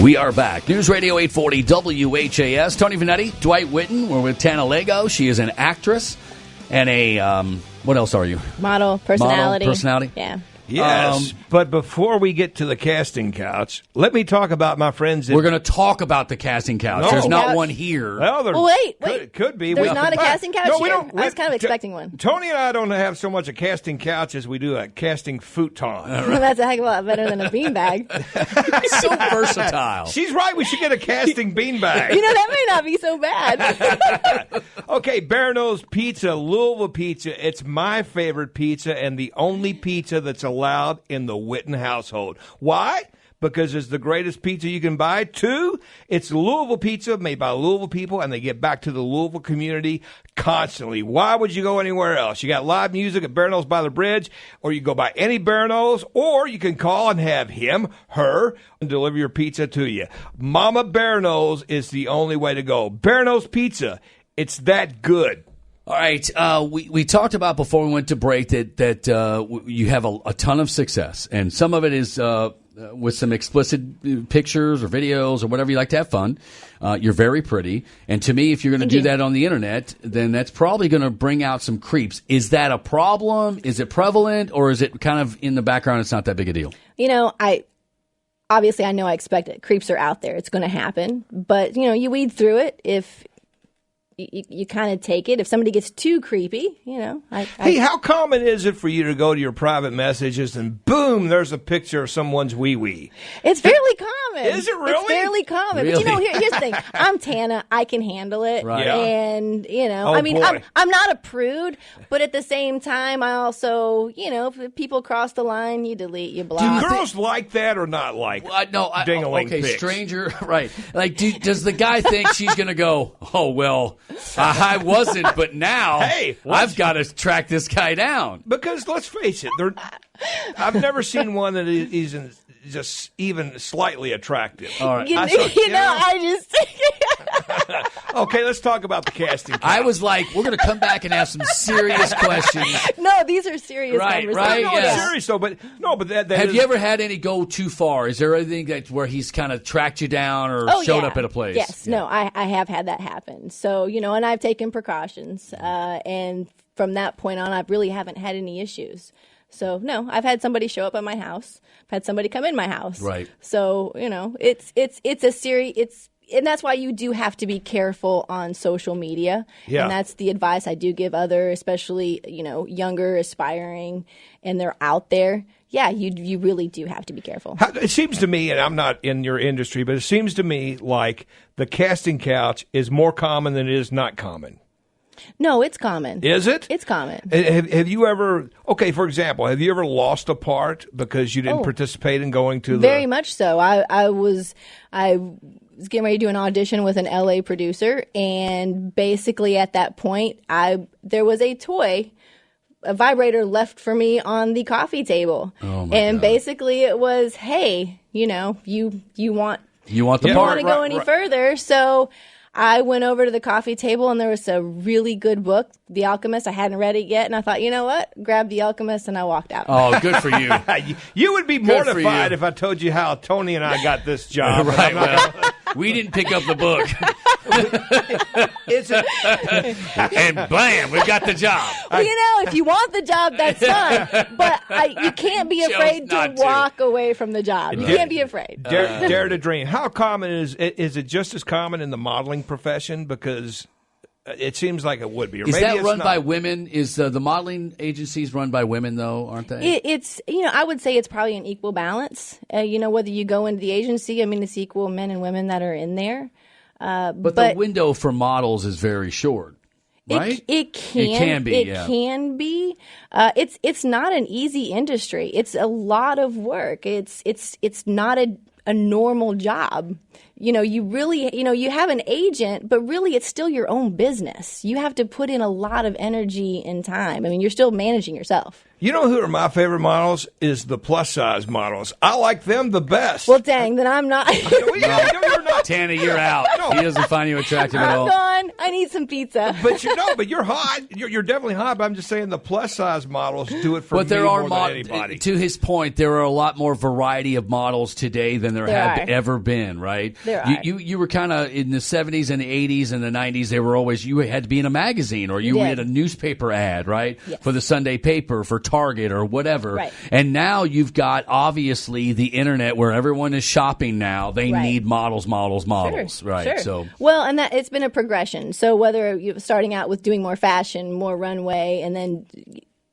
We are back. News Radio 840 WHAS. Tony Vanetti, Dwight Witten. We're with Tana Leggo. She is an actress and a, what else are you? Model, personality. Model, personality? Yeah. Yes, but before we get to the casting couch, let me talk about my friends. We're going to talk about the casting couch. No. There's not one here. Well, wait. Could be. There's not a casting couch no, here? we don't. I was kind of expecting one. Tony and I don't have so much a casting couch as we do a casting futon. Well, that's a heck of a lot better than a beanbag. So versatile. She's right. We should get a casting beanbag. You know, that may not be so bad. Okay, Barano's Pizza, Louisville Pizza. It's my favorite pizza and the only pizza that's allowed in the Witten household. Why? Because it's the greatest pizza you can buy. 2, it's Louisville pizza made by Louisville people, and they get back to the Louisville community constantly. Why would you go anywhere else? You got live music at Barano's by the Bridge, or you go by any Barano's, or you can call and have him, her, deliver your pizza to you. Mama Barano's is the only way to go. Barano's Pizza, it's that good. All right. We talked about before we went to break that you have a ton of success, and some of it is with some explicit pictures or videos or whatever you like to have fun. You're very pretty, and to me, if you're going to do that on the internet, then that's probably going to bring out some creeps. Is that a problem? Is it prevalent, or is it kind of in the background? It's not that big a deal. You know, I know I expect it. Creeps are out there. It's going to happen, but you know, you weed through it. If you kind of take it. If somebody gets too creepy, you know. Hey, how common is it for you to go to your private messages and boom, there's a picture of someone's wee-wee? It's fairly common. Is it really? It's fairly common. Really? But, you know, here's the thing. I'm Tana. I can handle it. Right. Yeah. And, you know, Oh, I mean, boy. I'm not a prude, but at the same time, I also, you know, if people cross the line, you delete, you block. Do girls like that or not like ding-a-ling okay, pics? stranger, right. Like, does the guy think she's going to go, oh, well, I wasn't, but now Hey, I've got to track this guy down. Because let's face it, I've never seen one that isn't just even slightly attractive. All right. Okay, let's talk about the casting couch. I was like, we're going to come back and ask some serious questions. No, these are serious Right, conversations. right, No, yes. it's serious though, but that Have is- you ever had any go too far? Is there anything where he's kind of tracked you down or showed up at a place? Yes, no, I have had that happen. So, you know, and I've taken precautions. And from that point on, I really haven't had any issues. So, no, I've had somebody show up at my house. I've had somebody come in my house. Right. So, you know, it's a serious, and that's why you do have to be careful on social media. Yeah. And that's the advice I do give other, especially, you know, younger, aspiring, and they're out there. Yeah, you really do have to be careful. It seems to me, and I'm not in your industry, but it seems to me like the casting couch is more common than it is not common. No, it's common. Is it? It's common. Have you ever, for example, have you ever lost a part because you didn't participate in going to Very much so. I was getting ready to do an audition with an LA producer, and basically at that point, there was a vibrator left for me on the coffee table. Oh my and God. basically it was, hey, you know, you want the you part. don't want to go any further. So I went over to the coffee table, and there was a really good book, The Alchemist. I hadn't read it yet, and I thought, you know what? Grab The Alchemist, and I walked out. Oh, good for you. You would be Good for mortified you. if I told you how Tony and I got this job. Right, well, we didn't pick up the book. Is it? And bam, we got the job. Well, you know, if you want the job, that's fine. But you can't be Chose afraid to not to. walk away from the job. You can't be afraid. Dare to dream. How common is it just as common in the modeling profession? Because it seems like it would be. Or Is maybe that it's run not. by women? Is the modeling agencies run by women, though, aren't they? It's, you know, I would say it's probably an equal balance. You know, whether you go into the agency, I mean, it's equal men and women that are in there. but the window for models is very short, right? It can be. yeah. Can be. It's not an easy industry. It's a lot of work. It's not a normal job. You know, you really, you know, you have an agent, but really it's still your own business. You have to put in a lot of energy and time. I mean, you're still managing yourself. You know who are my favorite models? Is the plus size models. I like them the best. Well, dang, then I'm not. No, you're not. Tana, you're out. He doesn't find you attractive at all. I'm I need some pizza. But you're hot. You're definitely hot. But I'm just saying the plus size models do it for But me there are more than anybody. To his point, there are a lot more variety of models today than there had ever been. Right? There are. You were kind of in the 70s and the 80s and the 90s. They were always you had to be in a magazine or you had a newspaper ad, right? Yes. For the Sunday paper, for Target or whatever. Right. And now you've got obviously the internet where everyone is shopping now. They need models. Sure, right? sure. So well, and that it's been a progression. So whether you're starting out with doing more fashion, more runway, and then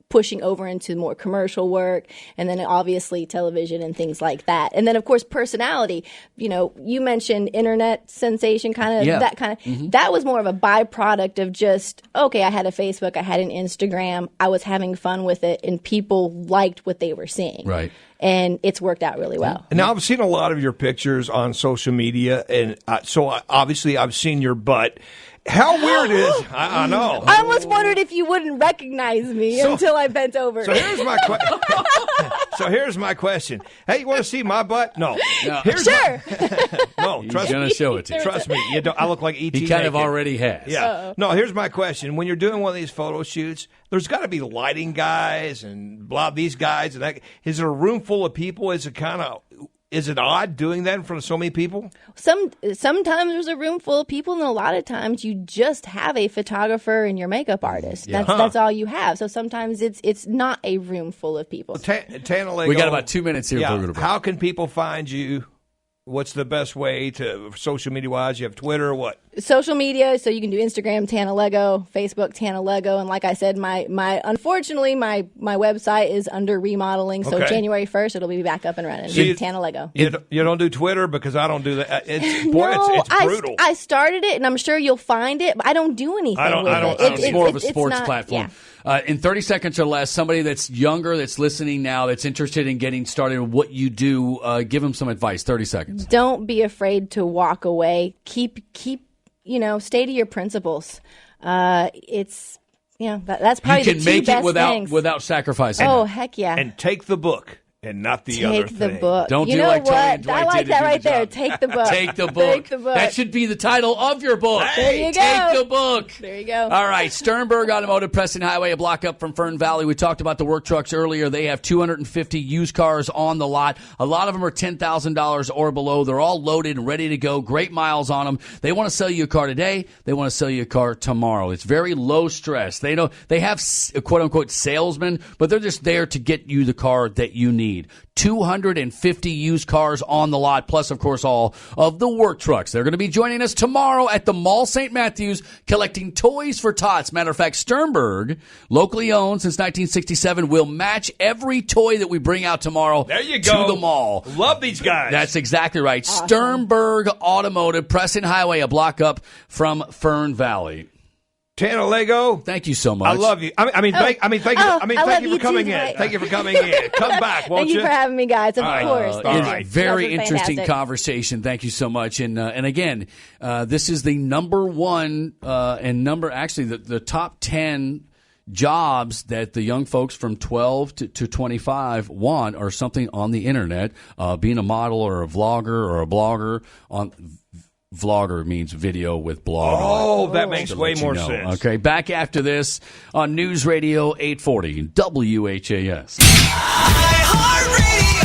pushing over into more commercial work, and then obviously television and things like that. And then, of course, personality. You mentioned internet sensation, that kind of, that was more of a byproduct of just, okay, I had a Facebook, I had an Instagram, I was having fun with it, and people liked what they were seeing. Right. And it's worked out really well. And now I've seen a lot of your pictures on social media, and obviously I've seen your butt. How weird is I know. I almost wondered if you wouldn't recognize me until I bent over. So here's my here's my question. Hey, you want to see my butt? No. No. Sure. No, He's trust going me. to show it to you. Trust me. You don't, I look like E.T. He kind of naked. already has. Yeah. Uh-oh. No, here's my question. When you're doing one of these photo shoots, there's got to be lighting guys and these guys and that. Is it a room full of people? Is it odd doing that in front of so many people? Sometimes there's a room full of people, and a lot of times you just have a photographer and your makeup artist. Yeah. That's all you have. So sometimes it's not a room full of people. Tana Leggo, We got about 2 minutes here. Yeah. How can people find you? What's the best way to social media wise? You have Twitter or what? Social media, so you can do Instagram, Tana Leggo, Facebook, Tana Leggo, and like I said, unfortunately my website is under remodeling. So January 1st, it'll be back up and running. So Tana Leggo. You don't do Twitter because I don't do that. It's brutal. I started it, and I'm sure you'll find it, but I don't do anything with it. It's more of a sports platform. Yeah. In 30 seconds or less, somebody that's younger, that's listening now, that's interested in getting started in what you do, give them some advice. 30 seconds. Don't be afraid to walk away. Keep stay to your principles. That's probably you can the two make best it things. without sacrificing. Oh, heck yeah. And take the book. And not the other Take thing. the book. Don't you do know like Tony what? and Dwight I like did to that do right the there. job. Take the book. Take the book. Take the book. That should be the title of your book. There you go. Take the book. There you go. All right. Sternberg Automotive, Preston Highway, a block up from Fern Valley. We talked about the work trucks earlier. They have 250 used cars on the lot. A lot of them are $10,000 or below. They're all loaded and ready to go. Great miles on them. They want to sell you a car today. They want to sell you a car tomorrow. It's very low stress. They have quote unquote salesmen, but they're just there to get you the car that you need. 250 used cars on the lot, plus, of course, all of the work trucks. They're going to be joining us tomorrow at the Mall St. Matthews collecting toys for tots. Matter of fact, Sternberg, locally owned since 1967, will match every toy that we bring out tomorrow there you go. to the mall. Love these guys. That's exactly right. Awesome. Sternberg Automotive, Preston Highway, a block up from Fern Valley. Tana Leggo, thank you so much. I love you. Thank you. Thank you for coming in. Right. Thank you for coming in. Come back, won't Thank you for having me, guys. Of course. all Thank right. you. Very You guys were interesting fantastic. conversation. Thank you so much. And again, this is the number one the top 10 jobs that the young folks from 12 to 25 want are something on the internet, being a model or a vlogger or a blogger on. Vlogger means video with blog. Oh, on it. that makes way more sense. Okay, back after this on News Radio 840 WHAS. iHeartRadio.